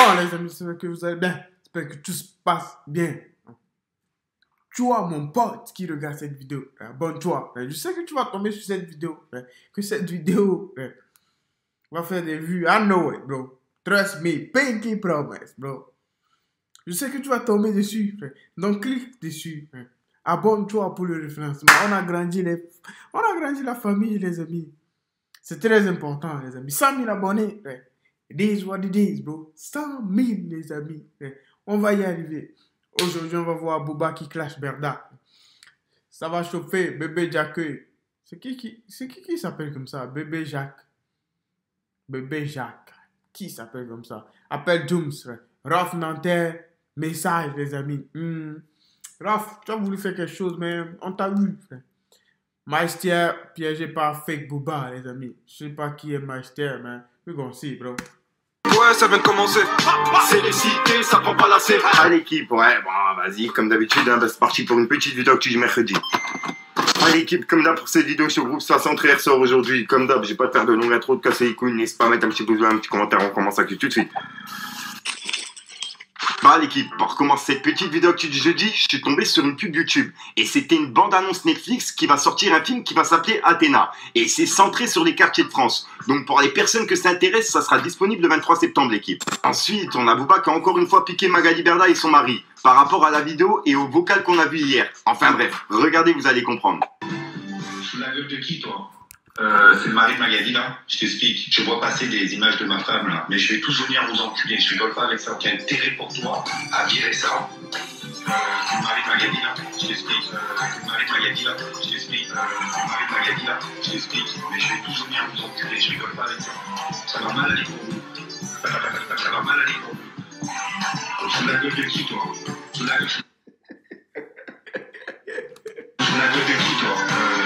Bon, les amis, j'espère que vous allez bien. J'espère que tout se passe bien. Toi, mon pote qui regarde cette vidéo, abonne-toi. Je sais que tu vas tomber sur cette vidéo. Que cette vidéo va faire des vues. I know it, bro. Trust me. Pinky promise, bro. Je sais que tu vas tomber dessus. Donc, clique dessus. Abonne-toi pour le référencement. On a grandi la famille, les amis. C'est très important, les amis. 100 000 abonnés. It is what it is, bro. 100 000, les amis. On va y arriver. Aujourd'hui, on va voir Booba qui clash Berda. Ça va chauffer. Bébé Jacques. C'est qui s'appelle comme ça? Bébé Jacques. Bébé Jacques. Qui s'appelle comme ça? Appelle Dooms. Raf Nanterre. Message, les amis. Raf, tu as voulu faire quelque chose, mais on t'a vu. Meister piégé par fake Booba, les amis. Je sais pas qui est Meister, mais we gonna see, bro. Ouais, ça vient de commencer. C'est les cités, ça prend pas la C. Ah, l'équipe, ouais, bon, vas-y, comme d'habitude, hein, c'est parti pour une petite vidéo actu du mercredi. Ah, l'équipe, comme d'hab, pour cette vidéo sur groupe 63 ressort aujourd'hui. Comme d'hab, j'ai pas de faire de longue intro, de casser les couilles, n'hésite pas à mettre un petit pouce bleu, un petit commentaire, on commence actu tout de suite. Bah l'équipe, pour commencer cette petite vidéo actu du jeudi, je suis tombé sur une pub YouTube. Et c'était une bande-annonce Netflix qui va sortir un film qui va s'appeler Athéna. Et c'est centré sur les quartiers de France. Donc pour les personnes que ça intéresse, ça sera disponible le 23 septembre l'équipe. Ensuite, on a Booba qui a encore une fois piqué Magali Berda et son mari. Par rapport à la vidéo et au vocal qu'on a vu hier. Enfin bref, regardez, vous allez comprendre. Sous la gueule de qui toi? C'est le mari de Magali là, je t'explique. Je vois passer des images de ma femme là, mais je vais tous venir vous enculer, je rigole pas avec ça. Il y a intérêt pour toi à virer ça. C'est le mari de Magali là, je t'explique. C'est le mari de Magali là, je t'explique. C'est le mari de Magali là, je t'explique. Mais je vais tous venir vous enculer, je rigole pas avec ça. Ça va mal aller pour vous. Ça va mal aller pour vous. Sous la gueule de qui toi? Sous la gueule de qui toi?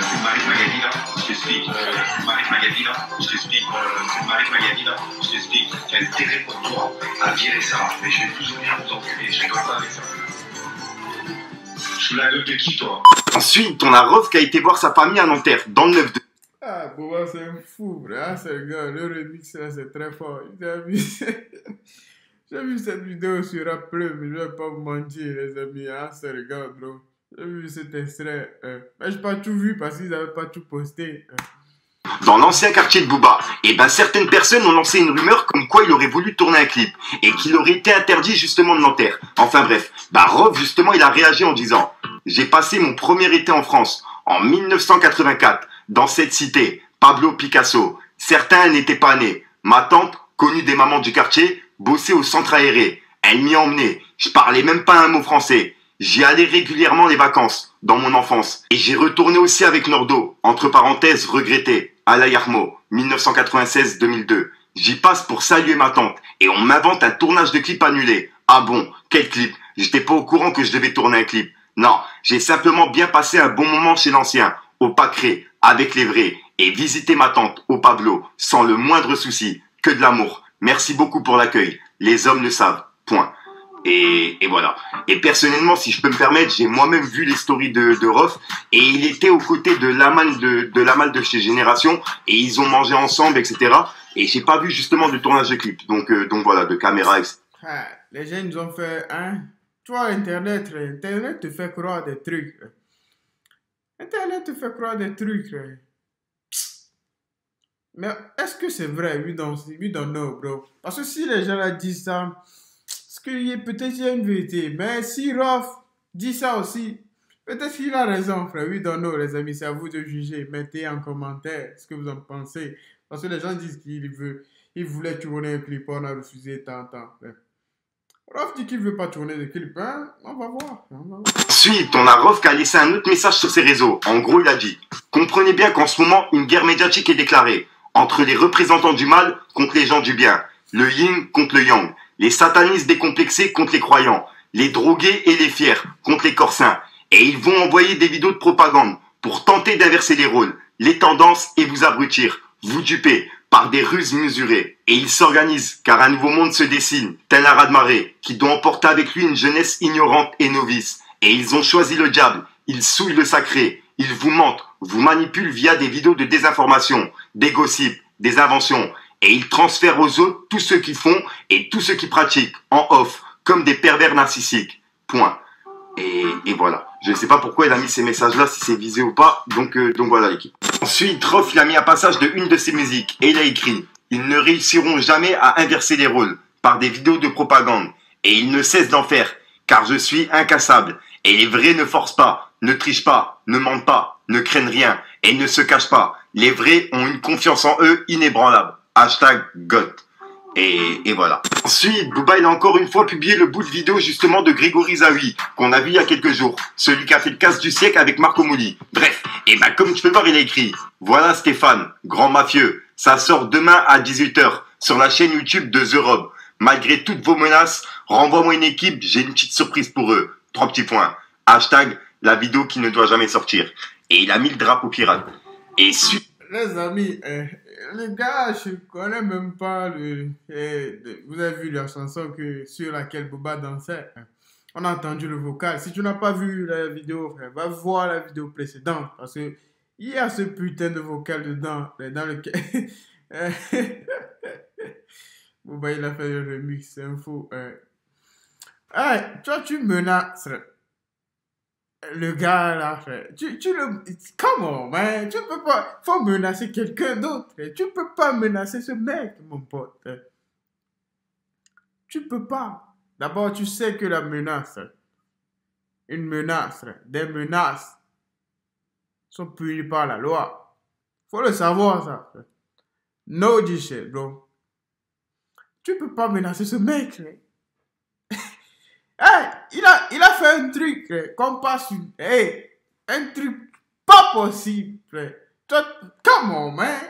C'est le mari de Magali là, je t'explique. C'est le mari de Magali là, je t'explique. C'est le mari de Magali là, je t'explique. Il y a intérêt pour toi à virer ça. Mais je vais tous venir vous enculer, je rigole pas avec ça. Sous la gueule de qui toi? Ensuite, on a Rof qui a été voir sa famille à Nanterre, dans le 9-2. Ah, Booba, c'est un fou, bro. Ah, c'est le gars. Le remix, là, c'est très fort. J'ai vu cette vidéo sur Rap Pleu, mais je vais pas vous mentir, les amis. Ah, c'est le gars, bro. J'ai vu cet extrait. Mais j'ai pas tout vu parce qu'ils n'avaient pas tout posté. Dans l'ancien quartier de Booba, et ben certaines personnes ont lancé une rumeur comme quoi il aurait voulu tourner un clip et qu'il aurait été interdit justement de Nanterre. Enfin bref, bah Rof justement il a réagi en disant « J'ai passé mon premier été en France, en 1984, dans cette cité, Pablo Picasso. Certains n'étaient pas nés. Ma tante, connue des mamans du quartier, bossait au centre aéré. Elle m'y emmenait. Je parlais même pas un mot français. J'y allais régulièrement les vacances, dans mon enfance. Et j'y retournais aussi avec Nordo, entre parenthèses, regretté, à la Yarmo, 1996-2002. J'y passe pour saluer ma tante, et on m'invente un tournage de clip annulé. Ah bon, quel clip? J'étais pas au courant que je devais tourner un clip. Non, j'ai simplement bien passé un bon moment chez l'ancien, au Pacré, avec les vrais, et visiter ma tante, au Pablo, sans le moindre souci, que de l'amour. Merci beaucoup pour l'accueil. Les hommes le savent. Point. Et voilà. Et personnellement, si je peux me permettre, j'ai moi-même vu les stories de Rof et il était aux côtés de Lamal de chez Génération et ils ont mangé ensemble, etc. Et j'ai pas vu justement de tournage de clip. Donc voilà, de caméra, etc. Ah, les jeunes nous ont fait, hein? Tu vois, Internet te fait croire des trucs. Internet te fait croire des trucs. Mais est-ce que c'est vrai? We don't know, bro. Parce que si les gens là disent ça, peut-être qu'il y a une vérité. Mais si Rof dit ça aussi, peut-être qu'il a raison, frère. We don't know, les amis. C'est à vous de juger. Mettez en commentaire ce que vous en pensez. Parce que les gens disent qu'il voulait tourner un clip. On a refusé tant. Rof dit qu'il ne veut pas tourner de clip. Hein? On va voir. Ensuite, on a Rof qui a laissé un autre message sur ses réseaux. En gros, il a dit « Comprenez bien qu'en ce moment, une guerre médiatique est déclarée. Entre les représentants du mal contre les gens du bien. Le yin contre le yang. Les satanistes décomplexés contre les croyants. Les drogués et les fiers contre les corsins. Et ils vont envoyer des vidéos de propagande pour tenter d'inverser les rôles, les tendances et vous abrutir, vous duper par des ruses mesurées. Et ils s'organisent car un nouveau monde se dessine, tel un raz-de-marée qui doit emporter avec lui une jeunesse ignorante et novice. Et ils ont choisi le diable, ils souillent le sacré, ils vous mentent, vous manipulent via des vidéos de désinformation, des gossips, des inventions. et il transfère aux autres tous ceux qui font et tous ceux qui pratiquent en off, comme des pervers narcissiques. Point. Et voilà. Je ne sais pas pourquoi il a mis ces messages-là, si c'est visé ou pas. Donc voilà l'équipe. Ensuite, Rof, il a mis un passage de une de ses musiques et il a écrit: ils ne réussiront jamais à inverser les rôles par des vidéos de propagande. Et ils ne cessent d'en faire, car je suis incassable. Et les vrais ne forcent pas, ne trichent pas, ne mentent pas, ne craignent rien et ne se cachent pas. Les vrais ont une confiance en eux inébranlable. Hashtag GOT. Et voilà. Ensuite, Booba, il a encore une fois publié le bout de vidéo justement de Grégory Zawi, qu'on a vu il y a quelques jours. Celui qui a fait le casse du siècle avec Marco Mouli. Bref, et ben comme tu peux voir, il a écrit: voilà Stéphane, grand mafieux. Ça sort demain à 18 h sur la chaîne YouTube de The Rob. Malgré toutes vos menaces, renvoie-moi une équipe, j'ai une petite surprise pour eux. 3 petits points. Hashtag la vidéo qui ne doit jamais sortir. Et il a mis le drapeau pirate. Et les amis, les gars, je connais même pas vous avez vu la chanson sur laquelle Booba dansait. On a entendu le vocal. Si tu n'as pas vu la vidéo, frère, va voir la vidéo précédente. Parce que il y a ce putain de vocal dedans, dans lequel... Booba, il a fait le remix, c'est un faux. Toi, tu menaces le gars là, frère. Come on, man. Tu peux pas. Faut menacer quelqu'un d'autre. Tu peux pas menacer ce mec, mon pote. Tu peux pas. D'abord, tu sais que la menace, une menace, des menaces sont punies par la loi. Faut le savoir, ça. No shit, bro. Tu peux pas menacer ce mec, là. Il a fait un truc qu'on passe un truc pas possible. Come on, man.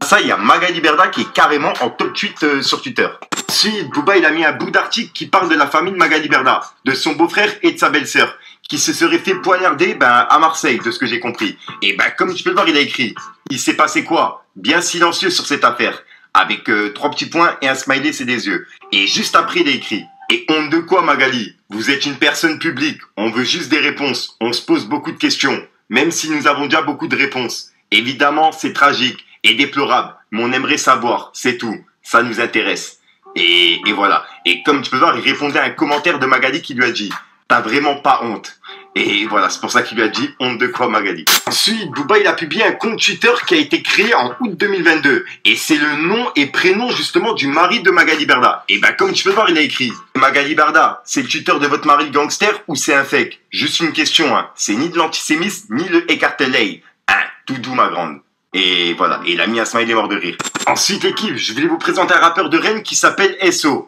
Ça, il y a Magali Berda qui est carrément en top tweet sur Twitter. Ensuite, Booba, il a mis un bout d'article qui parle de la famille de Magali Berda, de son beau-frère et de sa belle-sœur, qui se serait fait poignarder à Marseille, de ce que j'ai compris. Et comme tu peux le voir, il a écrit: il s'est passé quoi? Bien silencieux sur cette affaire. Avec 3 petits points et un smiley, c'est des yeux. Et juste après, il a écrit: et honte de quoi, Magali? Vous êtes une personne publique, on veut juste des réponses, on se pose beaucoup de questions, même si nous avons déjà beaucoup de réponses. Évidemment, c'est tragique et déplorable, mais on aimerait savoir, c'est tout, ça nous intéresse. Et voilà. Et comme tu peux voir, il répondait à un commentaire de Magali qui lui a dit: t'as vraiment pas honte. Et voilà, c'est pour ça qu'il lui a dit: honte de quoi, Magali. Ensuite, Booba, il a publié un compte Twitter qui a été créé en août 2022. Et c'est le nom et prénom justement du mari de Magali Berda. Et comme tu peux voir, il a écrit: Magali Berda, c'est le Twitter de votre mari le gangster ou c'est un fake? Juste une question, hein. C'est ni de l'antisémisme ni le écartelé. Tout doux, ma grande. Et voilà, et il a mis un smiley mort de rire. Ensuite, l'équipe, je voulais vous présenter un rappeur de Rennes qui s'appelle SO.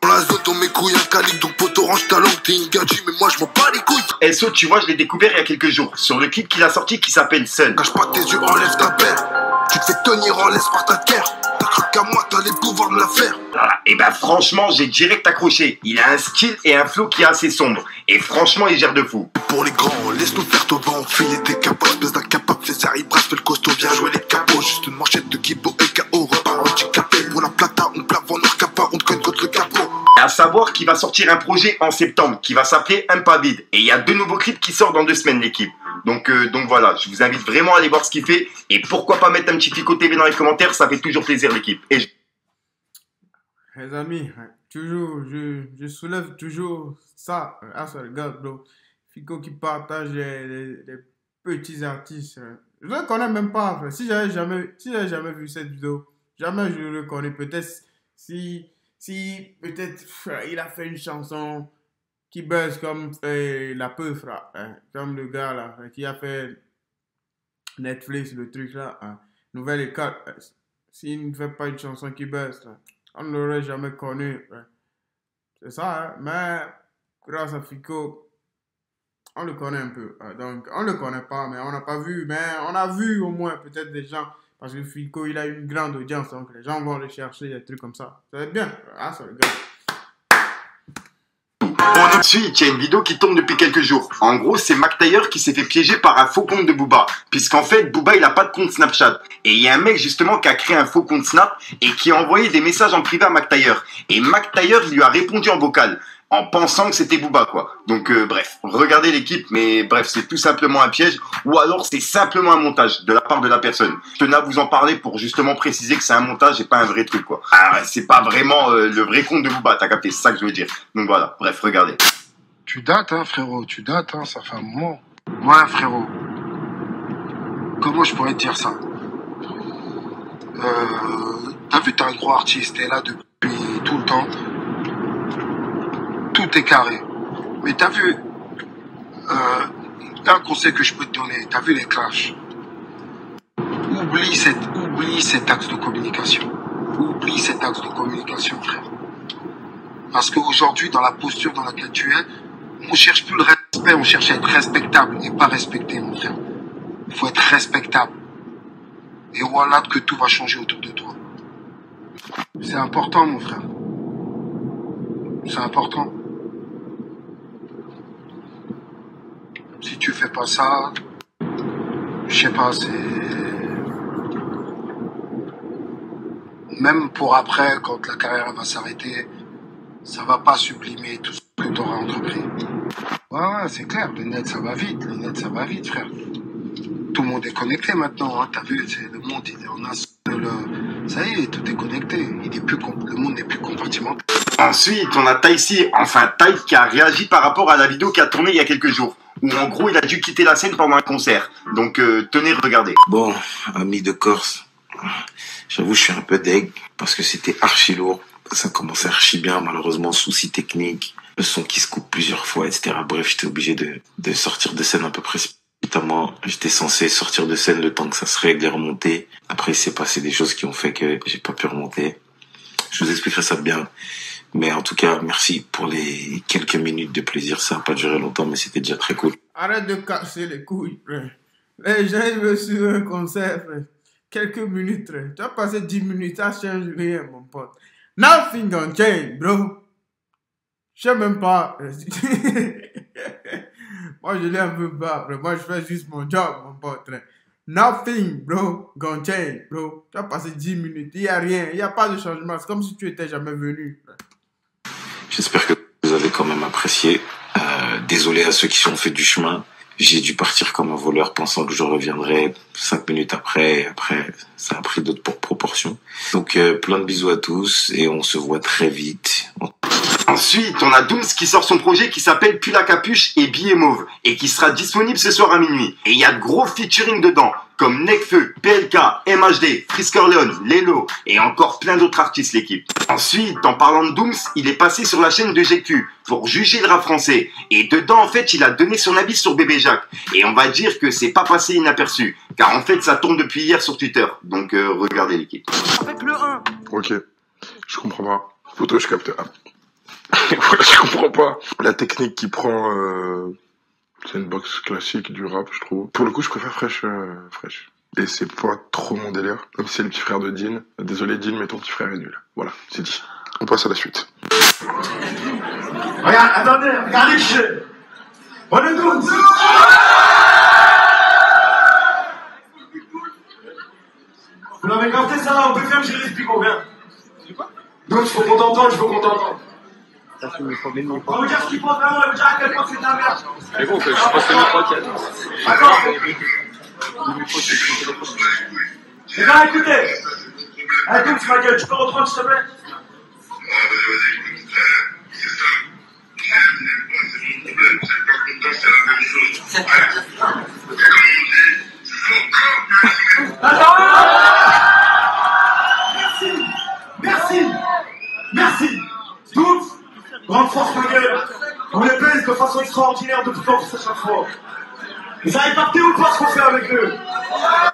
SO, tu vois, je l'ai découvert il y a quelques jours sur le clip qu'il a sorti qui s'appelle Sun. Cache pas tes yeux, enlève ta paire. Tu te fais tenir en laisse par ta terre. T'as cru qu'à moi, t'allais pouvoir me la faire. Voilà. Et franchement, j'ai direct accroché. Il a un style et un flow qui est assez sombre. Et franchement, il gère de fou. Pour les grands, laisse-nous faire ton vent. Filer des capots, espèce d'incapable. Fais ça, il brasse, fais le costaud, viens jouer les capots. Juste une manchette de Kibo et KO. Repart handicapé. Pour la plata, on plafond, on capa, on te cogne contre le capot. À savoir qu'il va sortir un projet en septembre qui va s'appeler Impavid. Et il y a 2 nouveaux clips qui sortent dans 2 semaines, l'équipe. Donc voilà, je vous invite vraiment à aller voir ce qu'il fait. Et pourquoi pas mettre un petit Fico TV dans les commentaires, ça fait toujours plaisir, l'équipe. Les amis, toujours, je soulève toujours ça. Regarde, bro. Fico qui partage les petits artistes. Je ne le connais même pas. Si j'avais jamais vu cette vidéo, jamais je le connais. Peut-être si peut-être il a fait une chanson qui buzz comme la peu, frère. Comme le gars là, qui a fait Netflix, le truc là. Nouvelle école. S'il ne fait pas une chanson qui buzz, là, on ne l'aurait jamais connu. C'est ça, mais grâce à Fico, on le connaît un peu. Donc, on ne le connaît pas, mais on n'a pas vu. Mais on a vu au moins peut-être des gens. Parce que Fico, il a une grande audience. Donc, les gens vont le chercher, des trucs comme ça. Ça va être bien. Ça regarde. Ensuite, il y a une vidéo qui tourne depuis quelques jours. En gros, c'est Mac Taylor qui s'est fait piéger par un faux compte de Booba. Puisqu'en fait, Booba, il a pas de compte Snapchat. Et il y a un mec, justement, qui a créé un faux compte Snap et qui a envoyé des messages en privé à Mac Taylor. Et Mac Taylor, il lui a répondu en vocal en pensant que c'était Booba, quoi. Donc, bref, regardez l'équipe, mais bref, c'est tout simplement un piège, ou alors c'est simplement un montage de la part de la personne. Je tenais à vous en parler pour justement préciser que c'est un montage et pas un vrai truc, quoi. Ah, c'est pas vraiment le vrai compte de Booba, t'as capté, c'est ça que je veux dire. Donc voilà, bref, regardez. Tu dates, hein, frérot, tu dates, hein, ça fait un moment. Ouais, frérot. Comment je pourrais te dire ça? T'as vu, t'es un gros artiste, t'es là depuis tout le temps. Tout est carré. Mais t'as vu, un conseil que je peux te donner, t'as vu les clashs. Oublie cet axe de communication. Oublie cet axe de communication, frère. Parce qu'aujourd'hui, dans la posture dans laquelle tu es, on cherche plus le respect, on cherche à être respectable et pas respecté, mon frère. Il faut être respectable. Et voilà que tout va changer autour de toi. C'est important, mon frère. C'est important. Si tu fais pas ça, je sais pas, c'est... Même pour après, quand la carrière va s'arrêter, ça va pas sublimer tout ce que tu auras entrepris. Ouais, c'est clair, le net ça va vite, frère. Tout le monde est connecté maintenant, hein, t'as vu, le monde il est en un seul... Ça y est, tout est connecté, le monde n'est plus compartimenté. Ensuite, on a Taïsi, enfin Taï, qui a réagi par rapport à la vidéo qu'il a tournée il y a quelques jours. Où en gros, il a dû quitter la scène pendant un concert. Donc, tenez, regardez. Bon, amis de Corse, j'avoue, je suis un peu deg, parce que c'était archi lourd. Ça commençait archi bien, malheureusement, souci technique, le son qui se coupe plusieurs fois, etc. Bref, j'étais obligé de sortir de scène un peu précipitamment. J'étais censé sortir de scène le temps que ça se règle et remonter. Après, il s'est passé des choses qui ont fait que j'ai pas pu remonter. Je vous expliquerai ça bien. Mais en tout cas, merci pour les quelques minutes de plaisir. Ça n'a pas duré longtemps, mais c'était déjà très cool. Arrête de casser les couilles, frère. Les gens, ils veulent suivre un concert, frère. Quelques minutes, frère. Tu as passé 10 minutes, ça change rien, mon pote. Nothing gonna change, bro. Je sais même pas. Moi, je l'ai un peu bas, frère. Moi, je fais juste mon job, mon pote, frère. Nothing, bro, gonna change, bro. Tu as passé 10 minutes, il n'y a rien, il n'y a pas de changement. C'est comme si tu étais jamais venu, frère. J'espère que vous avez quand même apprécié. Désolé à ceux qui ont fait du chemin. J'ai dû partir comme un voleur pensant que je reviendrais 5 minutes après. Après, ça a pris d'autres proportions. Donc, plein de bisous à tous et on se voit très vite. Ensuite, on a Dooms qui sort son projet qui s'appelle Puis la capuche et Billet mauve et qui sera disponible ce soir à minuit. Et il y a de gros featuring dedans, comme Nekfeu, PLK, MHD, Frisker Leon, Lelo et encore plein d'autres artistes l'équipe. Ensuite, en parlant de Dooms, il est passé sur la chaîne de GQ pour juger le rap français. Et dedans, en fait, il a donné son avis sur Bébé Jacques. Et on va dire que c'est pas passé inaperçu, car en fait, ça tourne depuis hier sur Twitter. Donc, regardez l'équipe. Avec le 1. Ok, je comprends pas. Photo, je capte. Je comprends pas. La technique qui prend, c'est une box classique du rap, je trouve. Pour le coup, je préfère Fresh. Et c'est pas trop mon délire. Même si c'est le petit frère de Dean. Désolé Dean, mais ton petit frère est nul. Voilà, c'est dit. On passe à la suite. Regarde, attendez, regardez le jeu. On est tous. Vous l'avez capté ça là, on peut faire, je l'explique, on vient. Donc, il faut qu'on t'entende, je veux qu'on t'entende. On veut dire ce qu'il pense vraiment, on veut dire à quel point c'est de la merde. Mais bon, je pense que le micro qui a. D'accord. Les gars, écoutez. Allez, donc, ma gueule, tu peux reprendre, s'il te plaît? Merci. Toutes, grande force, ma gueule. On les baise de façon extraordinaire de plus en plus à chaque fois. Vous avez capté ou pas ce qu'on fait avec eux?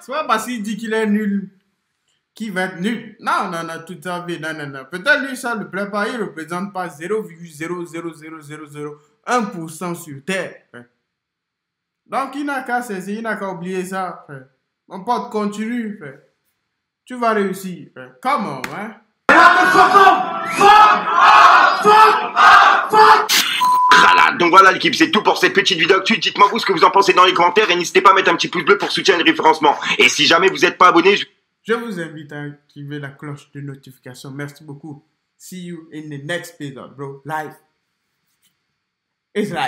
C'est pas parce qu'il dit qu'il est nul qu'il va être nul. Non, tout à fait, non. Peut-être lui, ça ne le plaît pas, il ne représente pas 0,00001% sur Terre. Donc, il n'a qu'à cesser, il n'a qu'à oublier ça. Mon pote, continue. Tu vas réussir. Comment, hein? Voilà, donc voilà l'équipe, c'est tout pour cette petite vidéo actu. Dites-moi vous ce que vous en pensez dans les commentaires et n'hésitez pas à mettre un petit pouce bleu pour soutenir le référencement. Et si jamais vous n'êtes pas abonné, je vous invite à activer la cloche de notification. Merci beaucoup. See you in the next episode, bro. Live. It's like